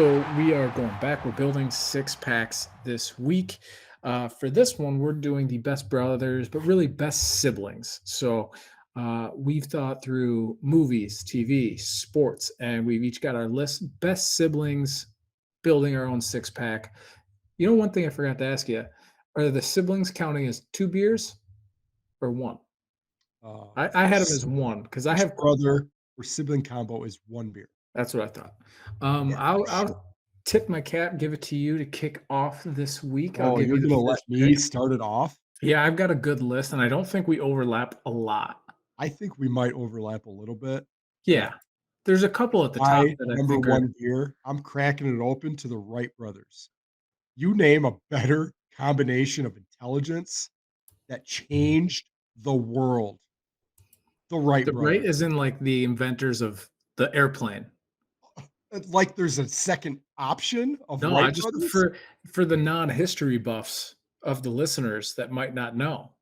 So we are going back. We're building six packs this week. For this one, we're doing the best brothers, but really best siblings. So we've thought through movies, TV, sports, and we've each got our list. Best siblings, building our own six pack. One thing I forgot to ask you: are the siblings counting as two beers or one? I had them as one because I Each have. brother or sibling combo is 1 beer. That's what I thought. Yeah, for sure. I'll tip my cap, give it to you to kick off this week. I'll Oh, give you're you the gonna let first me pick. start it off? Yeah, I've got a good list, and I don't think we overlap a lot. I think we might overlap a little bit, but Yeah. There's a couple at the top my that I number think are. 1 beer, I'm cracking it open to the Wright brothers. You name a better combination of intelligence that changed the world. The Wright The right brothers. is in, like, the inventors of the airplane. It's like there's a second option of No, I Wright just brothers? for the non-history buffs of the listeners that might not know.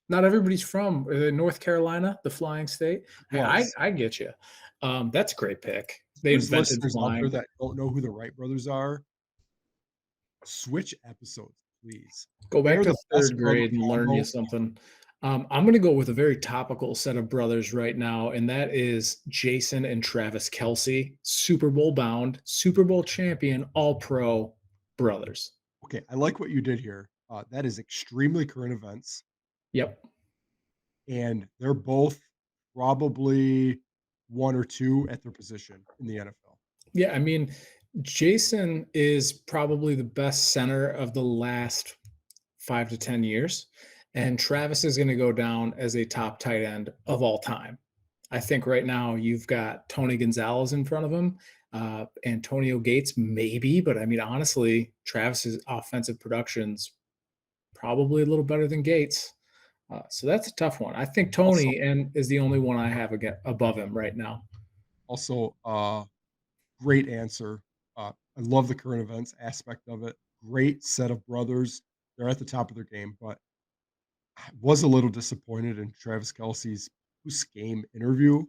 Not everybody's from, North Carolina, the flying state. I Was. I get you. That's a great pick. They There's invented listeners out there flying. that don't know who the Wright brothers are. Switch episodes, please. Go They back are to the best 3rd brother grade and learn you combo. something. I'm gonna go with a very topical set of brothers right now, and that is Jason and Travis Kelce, Super Bowl bound, Super Bowl champion, all-pro brothers. Okay, I like what you did here. That is extremely current events, Yep. and they're both probably 1 or 2 at their position in the NFL. Yeah, I mean, Jason is probably the best center of the last 5 to 10 years, and Travis is gonna go down as a top tight end of all time. I think right now you've got Tony Gonzalez in front of him, Antonio Gates, maybe, but I mean, honestly, Travis's offensive production's probably a little better than Gates. So that's a tough one. I think Also Tony and is the only one I have above him right now. also, great answer. I love the current events aspect of it. Great set of brothers. They're at the top of their game, but I was a little disappointed in Travis Kelce's post-game interview,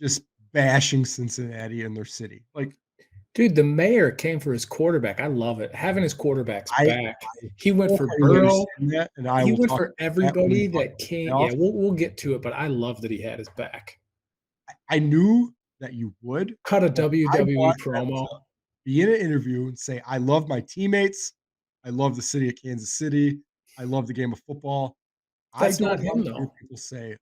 just bashing Cincinnati and their city. Like, Dude, the mayor came for his quarterback. I love it. Having his quarterbacks I back. He went for wholeheartedly Burrow. understand that, and I He will went talk for about that when we everybody talk that about the came. Yeah, playoffs. we'll get to it, but I love that he had his back. I knew that you would, Cut a but I WWE want them to promo. be in an interview and say, "I love my teammates. I love the city of Kansas City. I love the game of football." I That's not don't him, wanna hear though. people say,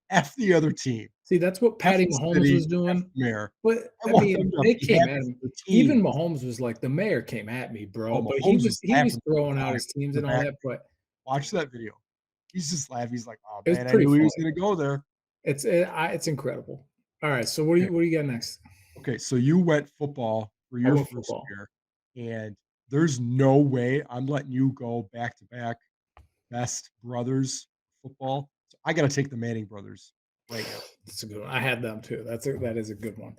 "F the other team. See, that's what F Patty the Mahomes city. was F doing. the mayor." But, I I want them mean, to they be came happy at for him. their Even team. Mahomes was like, "The mayor came at me, bro," Oh, but Mahomes was he was laughing the whole throwing out time his in teams the and all back. that, but Watch that video. He's just laughing. He's like, "Oh, it was man, I pretty knew he funny. was gonna go there." It's incredible. Alright, so what do you got next? Okay, so you went football for I your went first football. year, and there's no way I'm letting you go back to back best brothers football. So I gotta take the Manning brothers right now. That's a good one. I had them too. That is a good one.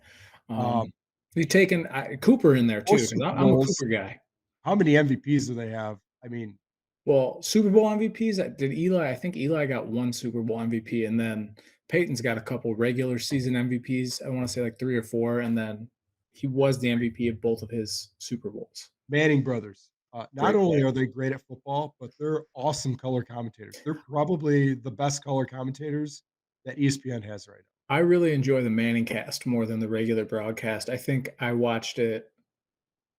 Um, You taking Cooper in there both too because Super I'm a Bowls. Cooper guy. How many MVPs do they have? I mean, Well, Super Bowl MVPs, did Eli I think Eli got 1 Super Bowl MVP, and then Peyton's got a couple regular season MVPs, I wanna say, like, 3 or 4, and then he was the MVP of both of his Super Bowls. Manning brothers. Not Great only player. are they great at football, but they're awesome color commentators. They're probably the best color commentators that ESPN has right now. I really enjoy the Manning cast more than the regular broadcast. I think I watched it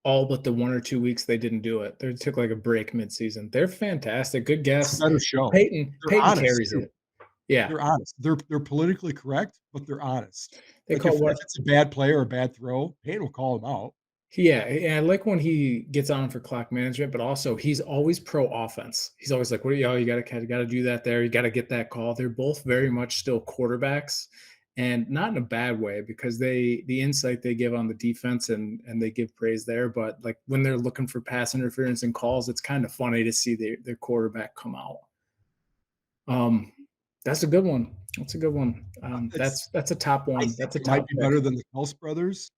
all but the 1 or 2 weeks they didn't do it. They took, like, a break midseason. They're fantastic, good It's a guests. better show. They're Peyton honest carries too. it. Yeah. They're honest. They're politically correct, but they're honest. They Like, call if what. it's a bad play or a bad throw, Payne will call him out. Yeah, and I like when he gets on for clock management, but also he's always pro offense. He's always like, "What are you gotta do that there. You gotta get that call." They're both very much still quarterbacks, and not in a bad way because the insight they give on the defense and they give praise there. But like when they're looking for pass interference and calls, it's kind of funny to see their quarterback come out. Um, that's a good one. That's a good one. It's That's a top I one. think That's a it might top be pick. better than the Kels brothers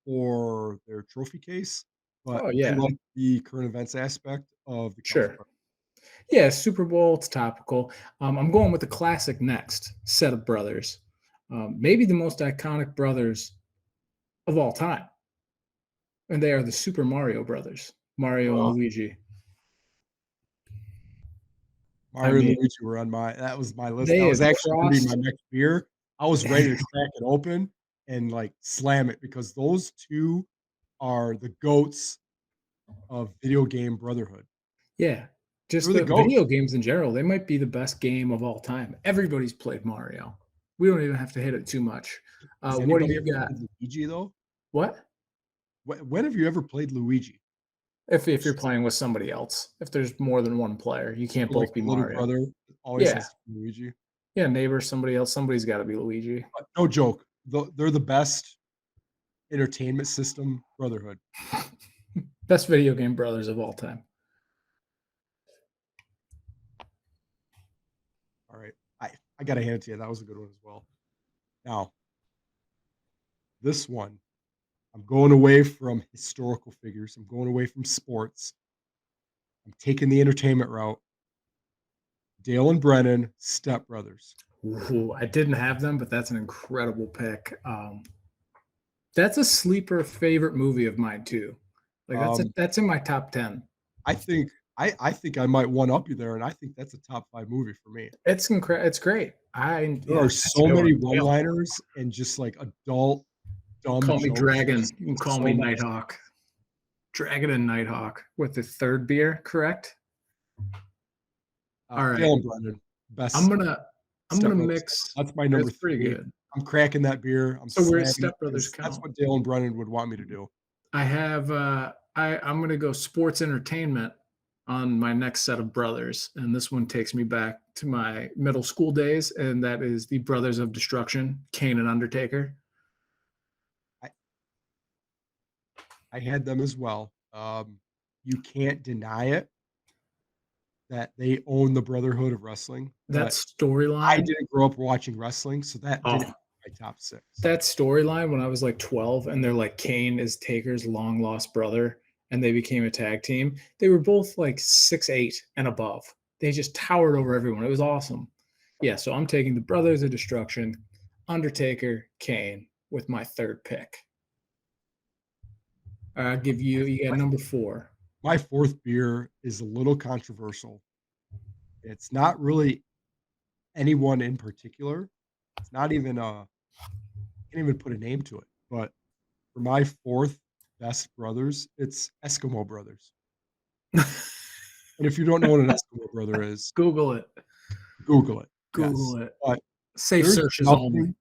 or their trophy case, but Oh I yeah, like the current events aspect of the Kels sure. brothers. Yeah, Super Bowl, it's topical. I'm going with the classic next set of brothers. Maybe the most iconic brothers of all time. And they are the Super Mario Brothers, Mario and Oh, Luigi. I Mario and mean, Luigi were on that was my list. they That was have actually gonna be my crossed. next beer. I was ready to crack it open and, like, slam it because those 2 are the goats of video game brotherhood. Yeah, just They're the the video goats. games in general, they might be the best game of all time. Everybody's played Mario. We don't even have to hit it too much. Has What do anybody you ever got? played Luigi, though? What? When have you ever played Luigi? If It's you're just playing with somebody else, if there's more than one player, you can't like both be a little Mario. brother that always Yeah, has to be Luigi. yeah, neighbor, somebody else, somebody's gotta be Luigi. No joke. They're the best entertainment system brotherhood. Best video game brothers of all time. Alright. I gotta hand it to you. That was a good one as well. Now, this one, I'm going away from historical figures. I'm going away from sports. I'm taking the entertainment route. Dale and Brennan, Step Brothers. Ooh, I didn't have them, but that's an incredible pick. That's a sleeper favorite movie of mine too. Like Um, that's in my top 10. I think I think I might one up you there, and I think that's a top 5 movie for me. It's great. There are That's a so good many one. Dale. one-liners and just, like, adult dumb Call me jokes. Dragon. It's You can it's call so me nice. Nighthawk. Dragon and Nighthawk with the third beer, correct? All right. Dale and Brennan, I'm best gonna I'm Step gonna Brothers. mix. That's my number That's pretty 3. good. I'm cracking that beer. I'm So we're at slamming it Step Brothers because that's count. what Dale and Brennan would want me to do. I have I'm gonna go sports entertainment on my next set of brothers, and this one takes me back to my middle school days, and that is the Brothers of Destruction, Kane and Undertaker. I I had them as well. You can't deny it that they own the brotherhood of wrestling, That but I storyline, didn't grow up watching wrestling, so that didn't oh, make my top 6. that storyline when I was like 12, and they're like Kane is Taker's long lost brother, and they became a tag team. They were both like 6'8" and above. They just towered over everyone. It was awesome. Yeah, so I'm taking the Brothers of Destruction, Undertaker, Kane with my third pick. I'll give you got My number 4. my 4th beer is a little controversial. It's not really anyone in particular. It's not even, can't even put a name to it, but for my 4th best brothers, it's Eskimo Brothers. And if you don't know what an Eskimo brother is, Google it. Google it. Yes. Google it. But Safe there's searches only. nothing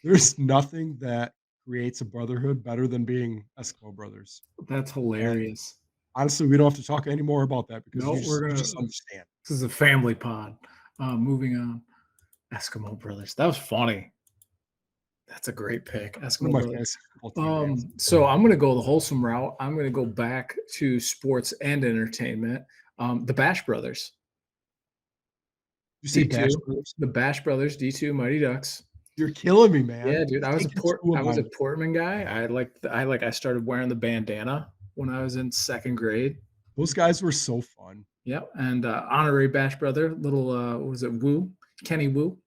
there's nothing that creates a brotherhood better than being Eskimo brothers. That's And hilarious. honestly, we don't have to talk any more about that because No, you just understand. this is a family pod. Moving on. Eskimo Brothers. That was funny. That's a great pick. One of Eskimo my Brothers. fantasy football team names. So I'm gonna go the wholesome route. I'm gonna go back to sports and entertainment. The Bash Brothers. You say Bash D2. Brothers? The Bash Brothers, D2 Mighty Ducks. You're killing me, man. Yeah, dude. You're taking 2 I of was a mine. Portman guy. I started wearing the bandana when I was in second grade. Those guys were so fun. Yep. And honorary Bash brother, little what was it, Wu? Kenny Wu.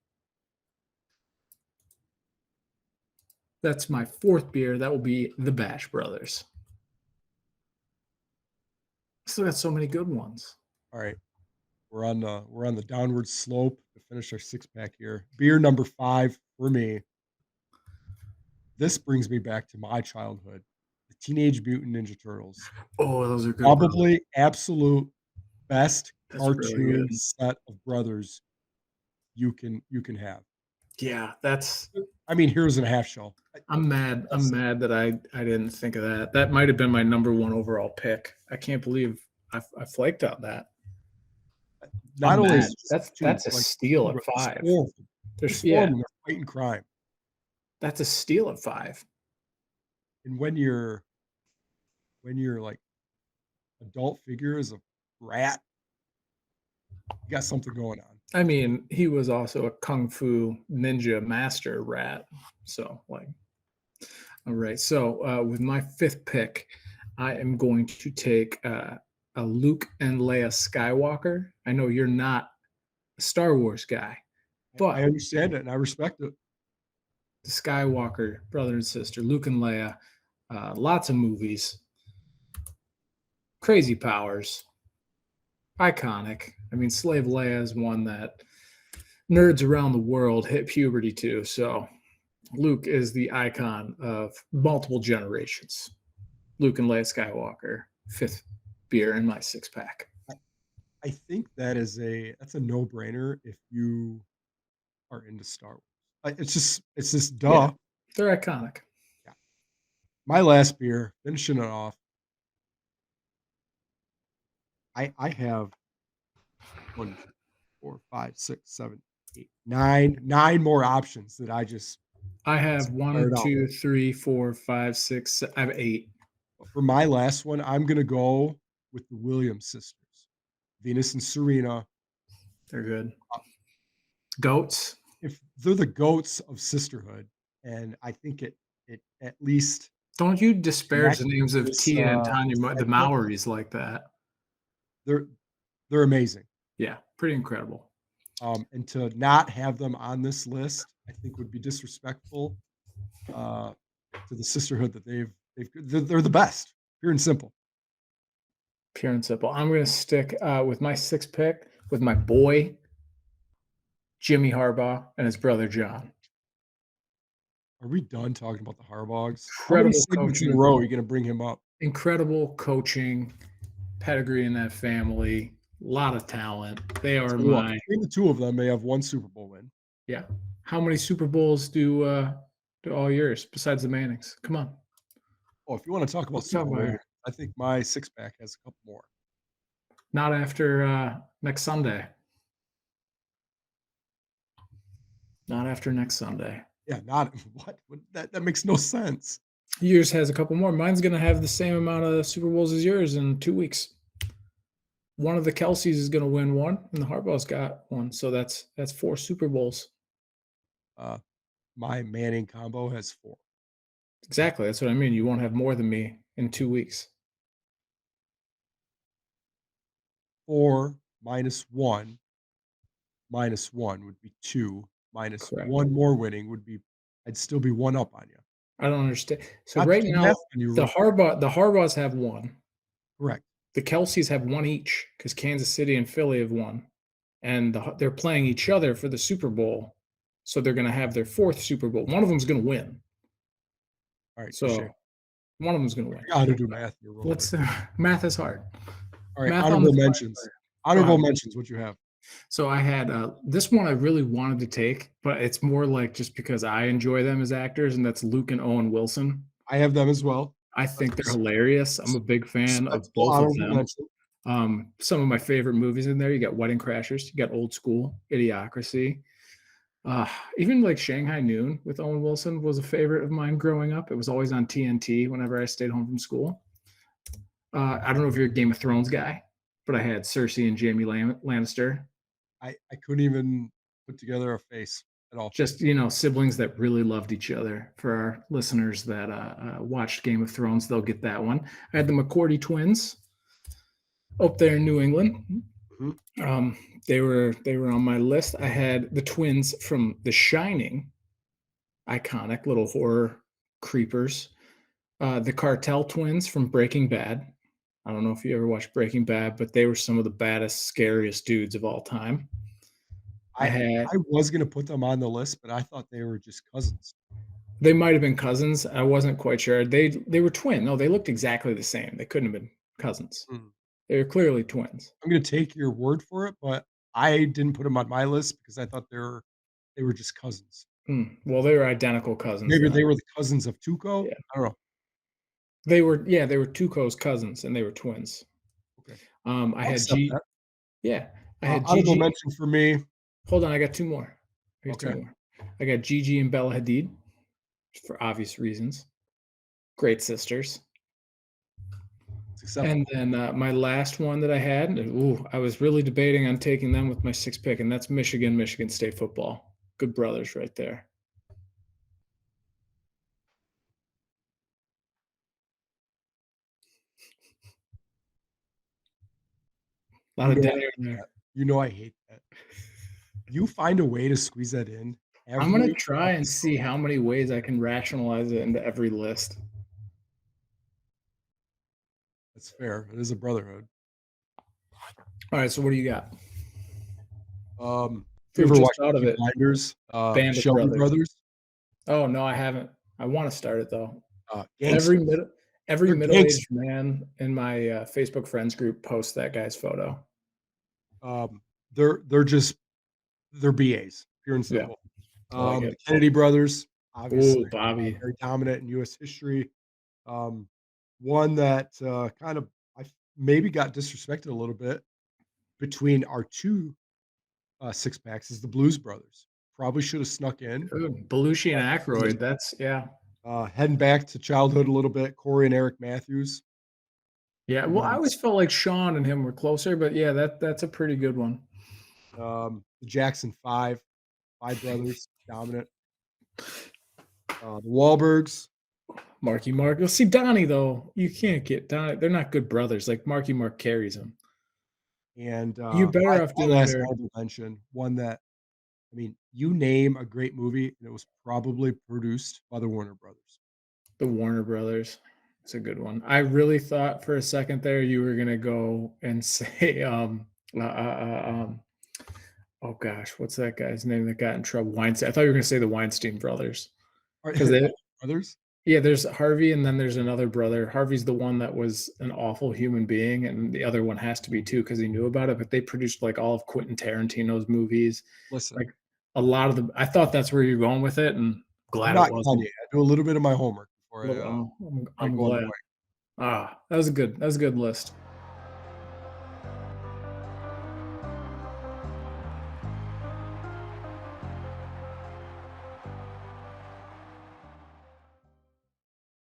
That's my 4th beer. That will be the Bash Brothers. Still got so many good ones. All right. We're on the downward slope to finish our 6-pack here. Beer number 5 for me. This brings me back to my childhood. The Teenage Mutant Ninja Turtles. Oh, those are good. Probably absolute best That's really cartoon good. set of brothers you can have. Yeah, that's. I mean, Heroes in a Half Shell. I'm mad. I'm That's mad that I didn't think of that. That might have been my number 1 overall pick. I can't believe I flaked on that. not I'm only mad. is it just two, That's a like, steal at but 5. there's 4 of them. There's 4 of them, they're fighting crime. that's a steal at 5. And when your, like, adult figure is a rat, you got something going on. I mean, he was also a kung fu ninja master rat. So, like, all right. So, with my 5th pick, I am going to take a Luke and Leia Skywalker. I know you're not a Star Wars guy, I but understand it, and I respect it. the Skywalker brother and sister, Luke and Leia, lots of movies. crazy powers, iconic. I mean, Slave Leia is one that nerds around the world hit puberty to. So Luke is the icon of multiple generations. Luke and Leia Skywalker, fifth beer in my six pack. I think that's a no-brainer if you are into Star Wars. It's just Yeah, duh. they're iconic. Yeah. My last beer, finishing it off. I have 1, 2, 4, 5, 6, 7, 8, 9 more options that I just I have one, fired out. two, three, four, five, six. I have eight. But for my last one, I'm gonna go with the Williams sisters, Venus and Serena. They're good. Uh, Goats. if they're the goats of sisterhood, and I think it at least Don't you disparage the connects names of this, Tia and Tanya, the segment. Maoris, like that. They're they're amazing. Yeah, pretty incredible. And to not have them on this list, I think would be disrespectful uh, to the sisterhood that they're the best, pure and simple. Pure and simple. I'm going to stick with my six pick with my boy, Jimmy Harbaugh, and his brother, John. Are we done talking about the Harbaugh? How many Incredible segments in a coaching. row are you going to bring him up? Incredible coaching, pedigree in that family, a lot of talent. They are Tell you what, my, between the two of them, they have one Super Bowl win. yeah. How many Super Bowls do all yours besides the Mannings? Come on. Oh, if you want to talk about Let's Super talk Bowl about wins, it. I think my six pack has a couple more. Not after next Sunday. Not after next Sunday. Yeah, not what that makes no sense. Yours has a couple more. Mine's going to have the same amount of Super Bowls as yours in 2 weeks. One of the Kelseys is going to win one, and the Harbaugh's got one. So that's 4 Super Bowls. My Manning combo has 4. Exactly. That's what I mean. You won't have more than me in 2 weeks. 4 minus 1 would be 2, minus Correct. 1 more winning would be I'd still be 1 up on you. I don't understand. So Not to right do now, math on you the real quick. Harbaughs have one. Correct. The Kelseys have one each because Kansas City and Philly have one, and they're playing each other for the Super Bowl. So they're going to have their 4th Super Bowl. One of them's going to win. All right, touche. So one of them's going to win. I got to do math here real Let's quick. math is hard. All right, Math on honorable the fly. mentions. Honorable mentions, what you have? So I had this one I really wanted to take, but it's more like just because I enjoy them as actors, and that's Luke and Owen Wilson. I have them as well. I think they're hilarious. I'm a big fan of Respectful both of honorable them. mention. Some of my favorite movies in there. You got Wedding Crashers, you got Old School, Idiocracy. Even like Shanghai Noon with Owen Wilson was a favorite of mine growing up. It was always on TNT whenever I stayed home from school. I don't know if you're a Game of Thrones guy, but I had Cersei and Jaime Lannister. I couldn't even put together a face at all. Just, siblings that really loved each other. For our listeners that watched Game of Thrones, they'll get that one. I had the McCourty twins up there in New England. Mhm. They were on my list. I had the twins from The Shining, iconic little horror creepers. The Cartel twins from Breaking Bad. I don't know if you ever watched Breaking Bad, but they were some of the baddest, scariest dudes of all time. I was gonna put them on the list, but I thought they were just cousins. They might have been cousins. I wasn't quite sure. They were twin. No, they looked exactly the same. They couldn't have been cousins. Mm. They were clearly twins. I'm gonna take your word for it, but I didn't put them on my list because I thought they were just cousins. Well, they were identical cousins. Maybe Then. they were the cousins of Tuco? Yeah. I don't know. They were Tuco's cousins, and they were twins. Okay. I I'll had accept that. I had Honorable Gigi. mention for me. Hold on, I got 2 more. Okay. I got Gigi and Bella Hadid for obvious reasons. Great sisters. It's acceptable. And then my last one that I had, I was really debating on taking them with my 6th pick, and that's Michigan State football. Good brothers right there. A lot of dead air there. You know I hate that. You find a way to squeeze that in I'm gonna every try and episode. see how many ways I can rationalize it into every list. It's fair. It is a brotherhood. All right, so what do you got? You We were ever just watch out of Peaky it. Blinders? Band of Shelby Brothers. Brothers? Oh, no, I haven't. I wanna start it, though. Every Gangsters. middle every They're middle-aged gangsters. man in my, Facebook friends group posts that guy's photo. Um, they're just they're BAs, pure and Yeah, simple. I like The it. Kennedy brothers, Ooh, obviously, Bobby. very dominant in US history. Um, one that, kind of I maybe got disrespected a little bit between our 2, six packs is the Blues Brothers. Probably should have snuck in. Ooh, Belushi and And then, Aykroyd, that's yeah. heading back to childhood a little bit, Corey and Eric Matthews, Yeah, the well, I always ones, felt like Sean and him were closer, but yeah, that's a pretty good one. the Jackson 5, 5 brothers, dominant. The Wahlbergs, Marky Mark. Well, see, Donnie, though, you can't get Donnie. They're not good brothers. Like Marky Mark carries him. and, You're better off my doing last their honorable mention, one that I mean, you name a great movie, and it was probably produced by the Warner Brothers. the Warner Brothers. It's a good one. I really thought for a second there you were gonna go and say, uh, uh, uh, um, oh gosh, what's that guy's name that got in trouble? Weinstein. I thought you were gonna say the Weinstein brothers Are because they, Brothers? yeah, there's Harvey, and then there's another brother. Harvey's the one that was an awful human being, and the other one has to be too because he knew about it. But they produced like all of Quentin Tarantino's movies, Listen, like a lot of them. I thought that's where you're going with it, and I'm glad it not wasn't. Kanye. I do a little bit of my homework before Well, I I'm go on the glad. wing. Ah, that was a good list.